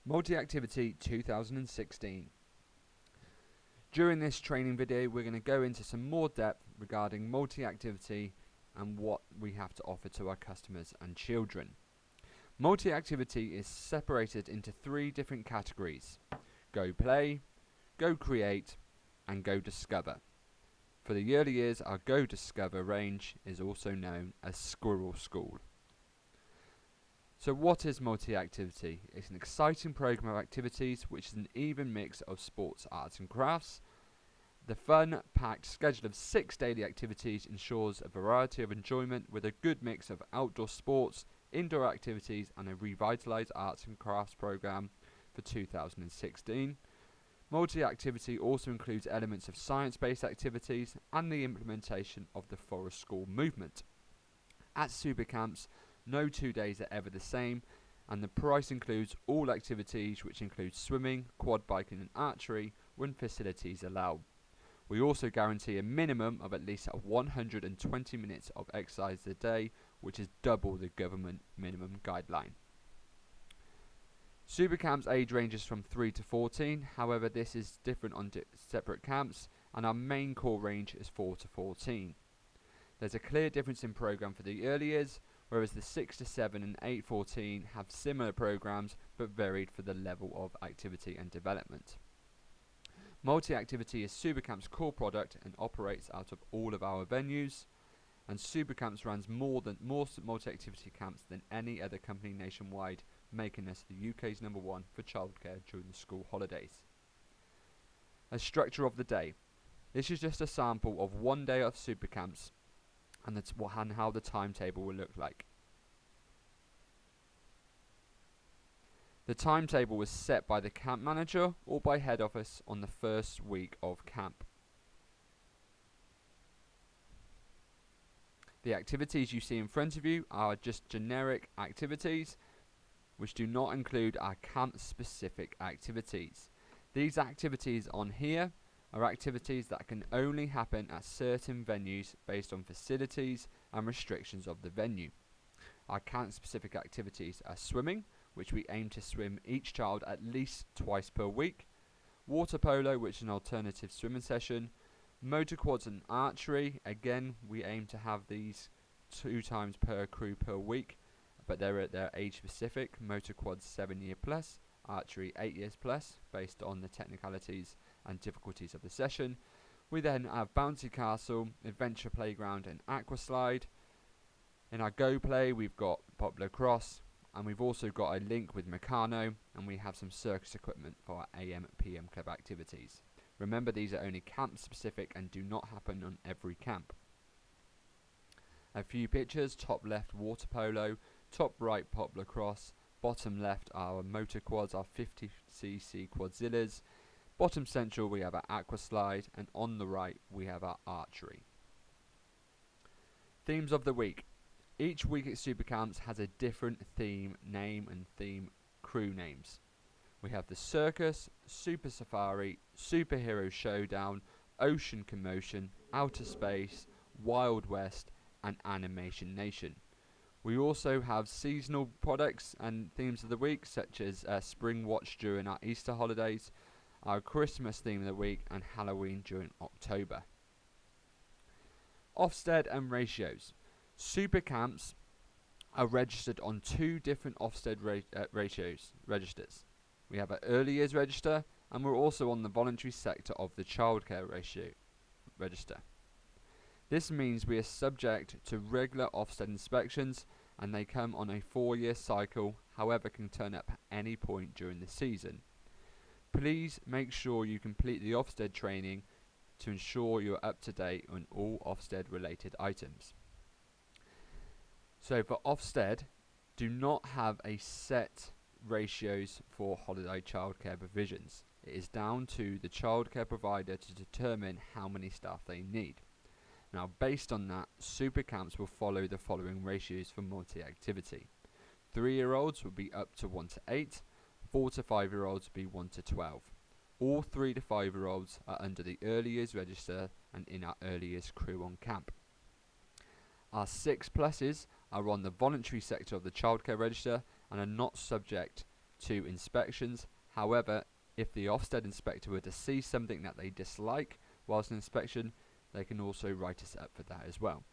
Multi-Activity 2016. During this training video, we're going to go into some more depth regarding multi-activity and what we have to offer to our customers and children. Multi-activity is separated into three different categories: Go Play, Go Create, and Go Discover. For the early years, our Go Discover range is also known as Squirrel School. So what is multi-activity? It's an exciting program of activities which is an even mix of sports, arts and crafts. The fun-packed schedule of 6 daily activities ensures a variety of enjoyment with a good mix of outdoor sports, indoor activities and a revitalised arts and crafts program for 2016. Multi-activity also includes elements of science-based activities and the implementation of the Forest School movement. At Supercamps, no 2 days are ever the same, and the price includes all activities, which include swimming, quad biking and archery when facilities allow. We also guarantee a minimum of at least 120 minutes of exercise a day, which is double the government minimum guideline. Supercamps age ranges from 3 to 14, however this is different on separate camps, and our main core range is 4 to 14. There's a clear difference in programme for the early years, whereas the 6 to 7 and 8-14 have similar programmes but varied for the level of activity and development. Multi-activity is Supercamp's core product and operates out of all of our venues, and Supercamps runs more multi-activity camps than any other company nationwide, making us the UK's #1 for childcare during the school holidays. A structure of the day. This is just a sample of one day of Supercamps and how the timetable will look like. The timetable was set by the camp manager or by head office on the first week of camp. The activities you see in front of you are just generic activities which do not include our camp specific activities. These activities on here are activities that can only happen at certain venues based on facilities and restrictions of the venue. Our camp specific activities are swimming, which we aim to swim each child at least twice per week; water polo, which is an alternative swimming session; motor quads and archery, again we aim to have these 2 times per crew per week, but they're age specific. Motor quads 7 year plus, archery 8 years plus, based on the technicalities and difficulties of the session. We then have bouncy castle, adventure playground and aqua slide. In our Go Play we've got pop lacrosse, and we've also got a link with Meccano, and we have some circus equipment for our AM PM club activities. Remember, these are only camp specific and do not happen on every camp. A few pictures: top left water polo, top right pop lacrosse, bottom left our motor quads, our 50cc quadzillas, bottom central we have our aqua slide, and on the right we have our archery. Themes of the week. Each week at Supercamps has a different theme name and theme crew names. We have the circus, super safari, superhero showdown, ocean commotion, outer space, wild west and animation nation. We also have seasonal products and themes of the week, such as spring watch during our Easter holidays, our Christmas theme of the week and Halloween during October. Ofsted and ratios. Supercamps are registered on 2 different Ofsted registers. We have an early years register, and we're also on the voluntary sector of the childcare register. This means we are subject to regular Ofsted inspections, and they come on a 4-year cycle, however can turn up at any point during the season. Please make sure you complete the Ofsted training to ensure you're up to date on all Ofsted related items. So for Ofsted, do not have a set ratios for holiday childcare provisions. It is down to the childcare provider to determine how many staff they need. Now, based on that, Supercamps will follow the following ratios for multi-activity. 3-year-olds will be up to 1 to 8, 4 to 5-year-olds will be 1 to 12. All 3 to 5-year-olds are under the early years register and in our early years crew on camp. Our 6 pluses are on the voluntary sector of the childcare register and are not subject to inspections. However, if the Ofsted inspector were to see something that they dislike whilst an inspection, they can also write us up for that as well.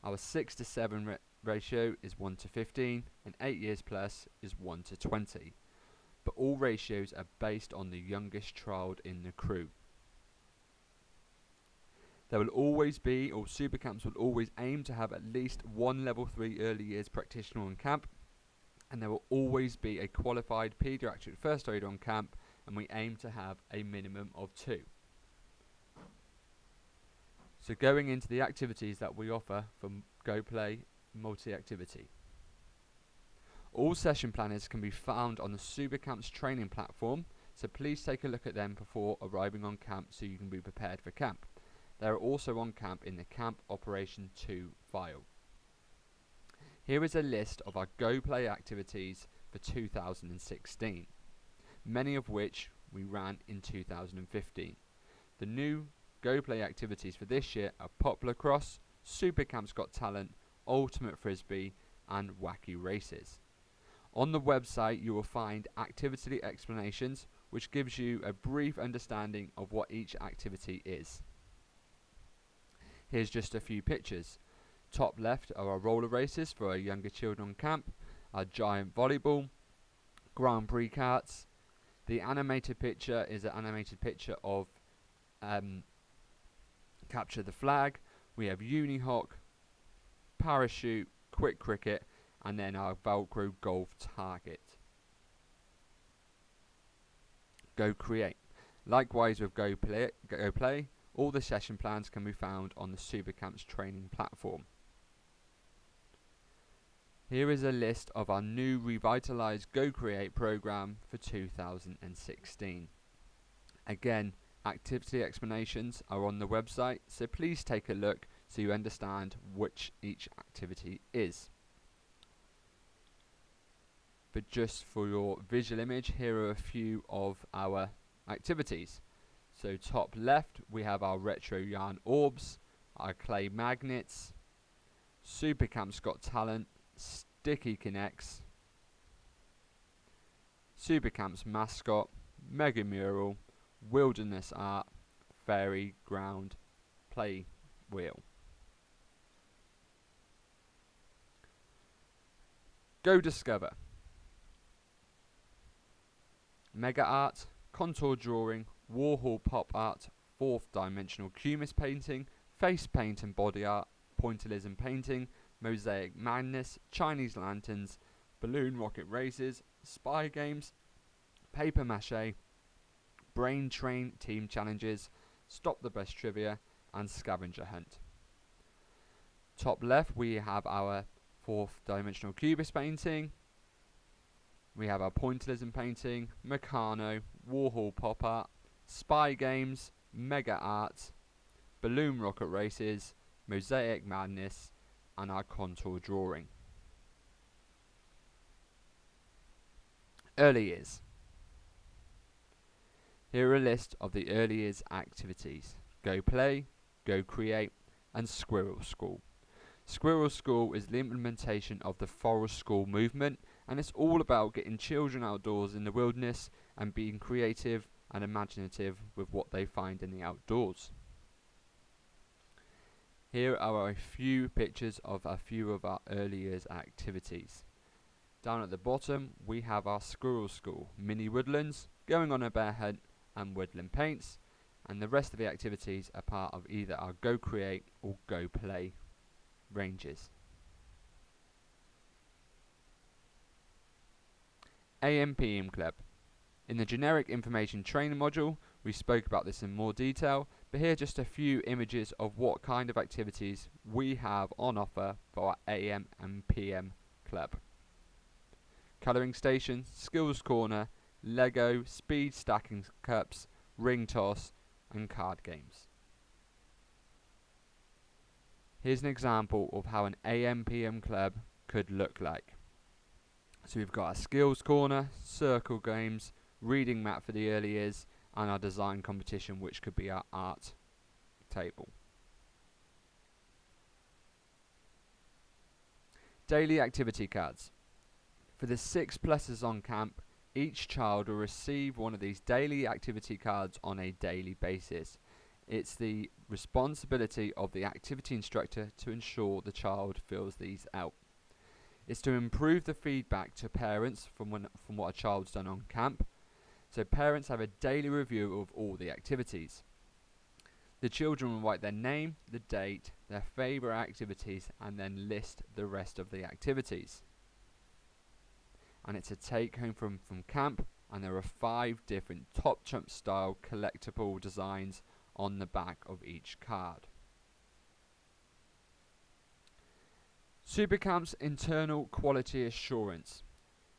Our 6 to 7 ratio is 1 to 15, and 8 years plus is 1 to 20. But all ratios are based on the youngest child in the crew. There will always be, or super camps will always aim to have at least one level 3 early years practitioner on camp, and there will always be a qualified paediatric first aider on camp, and we aim to have a minimum of 2. So going into the activities that we offer for Go Play multi-activity. All session planners can be found on the Super Camps training platform, so please take a look at them before arriving on camp so you can be prepared for camp. They are also on camp in the Camp Operation 2 file. Here is a list of our Go Play activities for 2016, many of which we ran in 2015. The new Go Play activities for this year are Pop Lacrosse, Super Camps Got Talent, Ultimate Frisbee and Wacky Races. On the website you will find activity explanations, which gives you a brief understanding of what each activity is. Here's just a few pictures. Top left are our roller races for our younger children on camp, our giant volleyball, Grand Prix carts. The animated picture is an animated picture of Capture the Flag. We have Unihawk, Parachute, Quick Cricket, and then our Velcro Golf Target. Go Create. Likewise with Go Play, all the session plans can be found on the Super Camps training platform. Here is a list of our new revitalised Go Create program for 2016. Again, activity explanations are on the website, so please take a look so you understand which each activity is. But just for your visual image, here are a few of our activities. So top left we have our retro yarn orbs, our clay magnets, Super Camps Got Talent, Sticky Connects, Super Camps mascot, Mega Mural, Wilderness Art, Fairy Ground Play Wheel. Go Discover. Mega Art, Contour Drawing, Warhol Pop Art, 4th Dimensional Cubist Painting, Face Paint and Body Art, Pointillism Painting, Mosaic Madness, Chinese Lanterns, Balloon Rocket Races, Spy Games, Paper Mache, Brain Train Team Challenges, Stop the Best Trivia, and Scavenger Hunt. Top left we have our 4th Dimensional Cubist Painting. We have our Pointillism Painting, Meccano, Warhol Pop Art, Spy Games, Mega Art, Balloon Rocket Races, Mosaic Madness, and our Contour Drawing. Early Years. Here are a list of the Early Years activities: Go Play, Go Create, and Squirrel School. Squirrel School is the implementation of the Forest School movement, and it's all about getting children outdoors in the wilderness and being creative and imaginative with what they find in the outdoors. Here are a few pictures of a few of our early years activities. Down at the bottom we have our Squirrel School, mini woodlands, going on a bear hunt, and woodland paints, and the rest of the activities are part of either our Go Create or Go Play ranges. AM/PM Club. In the generic information training module we spoke about this in more detail, but here are just a few images of what kind of activities we have on offer for our AM and PM Club. Colouring station, skills corner, Lego, speed stacking cups, ring toss and card games. Here's an example of how an AM/PM club could look like. So we've got our skills corner, circle games, reading map for the early years, and our design competition, which could be our art table. Daily activity cards. For the 6 pluses on camp, Each child will receive one of these daily activity cards on a daily basis. It's the responsibility of the activity instructor to ensure the child fills these out. It's to improve the feedback to parents from what a child's done on camp. So parents have a daily review of all the activities. The children will write their name, the date, their favourite activities, and then list the rest of the activities. And it's a take home from camp, and there are 5 different Top Trump style collectible designs on the back of each card. Supercamp's internal quality assurance.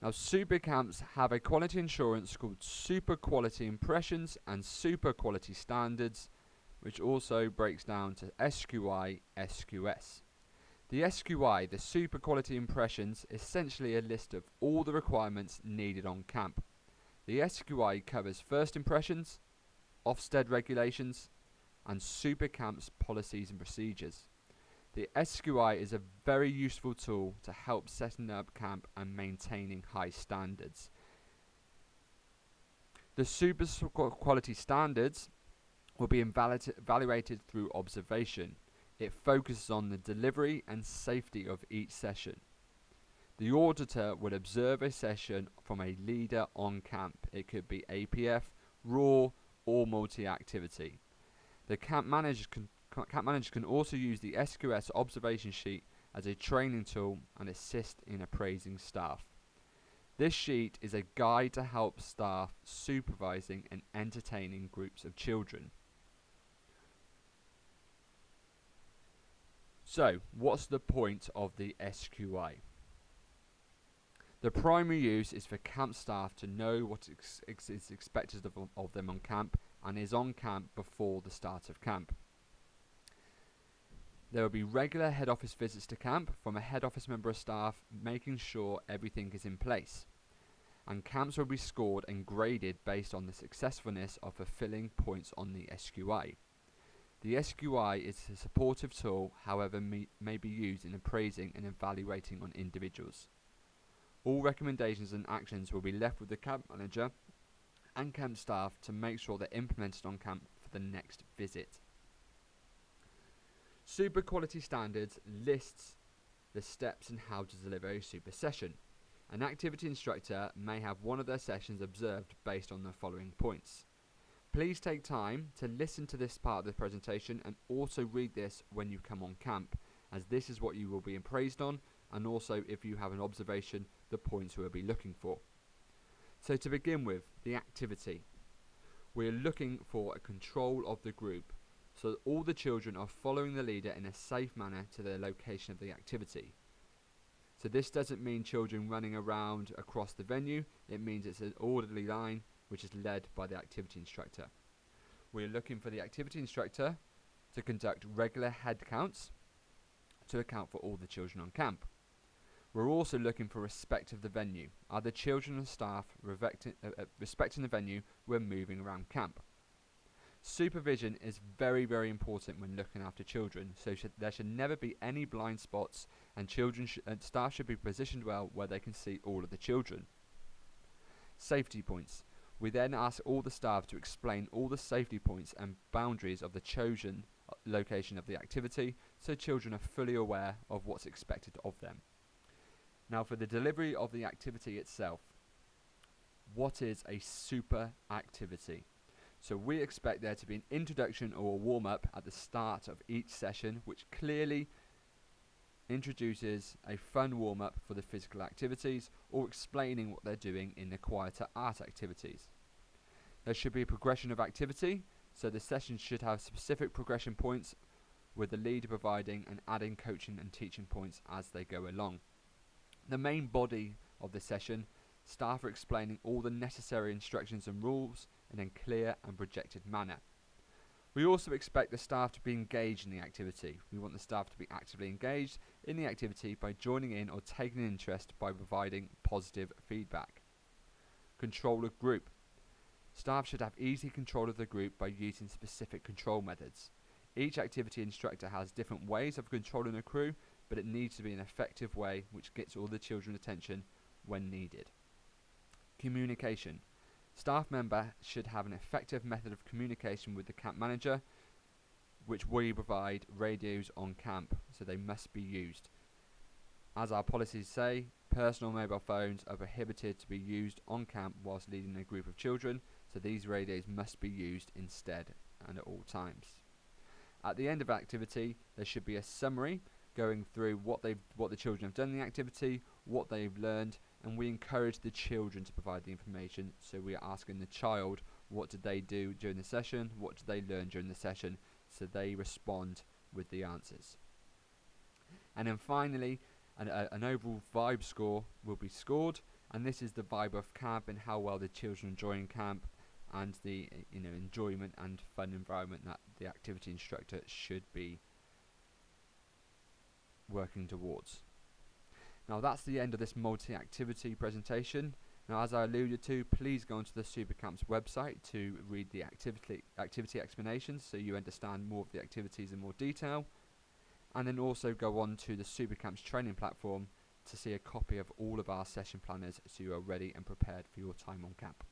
Now, Supercamps have a quality assurance called Super Quality Impressions and Super Quality Standards, which also breaks down to SQI, SQS. The SQI, the Super Quality Impressions, is essentially a list of all the requirements needed on camp. The SQI covers first impressions, Ofsted regulations, and Supercamp's policies and procedures. The SQI is a very useful tool to help setting up camp and maintaining high standards. The Super Quality Standards will be evaluated through observation. It focuses on the delivery and safety of each session. The auditor will observe a session from a leader on camp. It could be APF, RAW, or multi-activity. The camp manager can also use the SQS observation sheet as a training tool and assist in appraising staff. This sheet is a guide to help staff supervising and entertaining groups of children. So, what's the point of the SQI? The primary use is for camp staff to know what is expected of them on camp and is on camp before the start of camp. There will be regular head office visits to camp from a head office member of staff, making sure everything is in place. And camps will be scored and graded based on the successfulness of fulfilling points on the SQI. The SQI is a supportive tool, however, may be used in appraising and evaluating on individuals. All recommendations and actions will be left with the camp manager and camp staff to make sure they're implemented on camp for the next visit. Super Quality Standards lists the steps and how to deliver a super session. An activity instructor may have one of their sessions observed based on the following points. Please take time to listen to this part of the presentation and also read this when you come on camp, as this is what you will be appraised on, and also if you have an observation, the points we will be looking for. So to begin with, the activity. We're looking for a control of the group, so that all the children are following the leader in a safe manner to the location of the activity. So this doesn't mean children running around across the venue, it means it's an orderly line which is led by the activity instructor. We're looking for the activity instructor to conduct regular head counts to account for all the children on camp. We're also looking for respect of the venue. Are the children and staff respecting the venue when moving around camp? Supervision is very, very important when looking after children, so there should never be any blind spots, and staff should be positioned well where they can see all of the children. Safety points. We then ask all the staff to explain all the safety points and boundaries of the chosen location of the activity, so children are fully aware of what's expected of them. Now, for the delivery of the activity itself, what is a super activity? So we expect there to be an introduction or a warm-up at the start of each session, which clearly introduces a fun warm-up for the physical activities or explaining what they're doing in the quieter art activities. There should be a progression of activity, so the session should have specific progression points with the leader providing and adding coaching and teaching points as they go along. The main body of the session, staff are explaining all the necessary instructions and rules in a clear and projected manner. We also expect the staff to be engaged in the activity. We want the staff to be actively engaged in the activity by joining in or taking an interest by providing positive feedback. Control of group. Staff should have easy control of the group by using specific control methods. Each activity instructor has different ways of controlling a crew, but it needs to be an effective way which gets all the children's attention when needed. Communication. Staff member should have an effective method of communication with the camp manager, which we provide radios on camp, so they must be used. As our policies say, personal mobile phones are prohibited to be used on camp whilst leading a group of children, so these radios must be used instead and at all times. At the end of activity, there should be a summary going through what the children have done in the activity, what they've learned, and we encourage the children to provide the information. So we are asking the child, what did they do during the session, what did they learn during the session, so they respond with the answers. And then finally, an overall vibe score will be scored, and this is the vibe of camp and how well the children enjoy camp, and the enjoyment and fun environment that the activity instructor should be working towards. Now that's the end of this multi-activity presentation. Now, as I alluded to, please go onto the Supercamps website to read the activity explanations so you understand more of the activities in more detail, and then also go on to the Supercamps training platform to see a copy of all of our session planners so you are ready and prepared for your time on camp.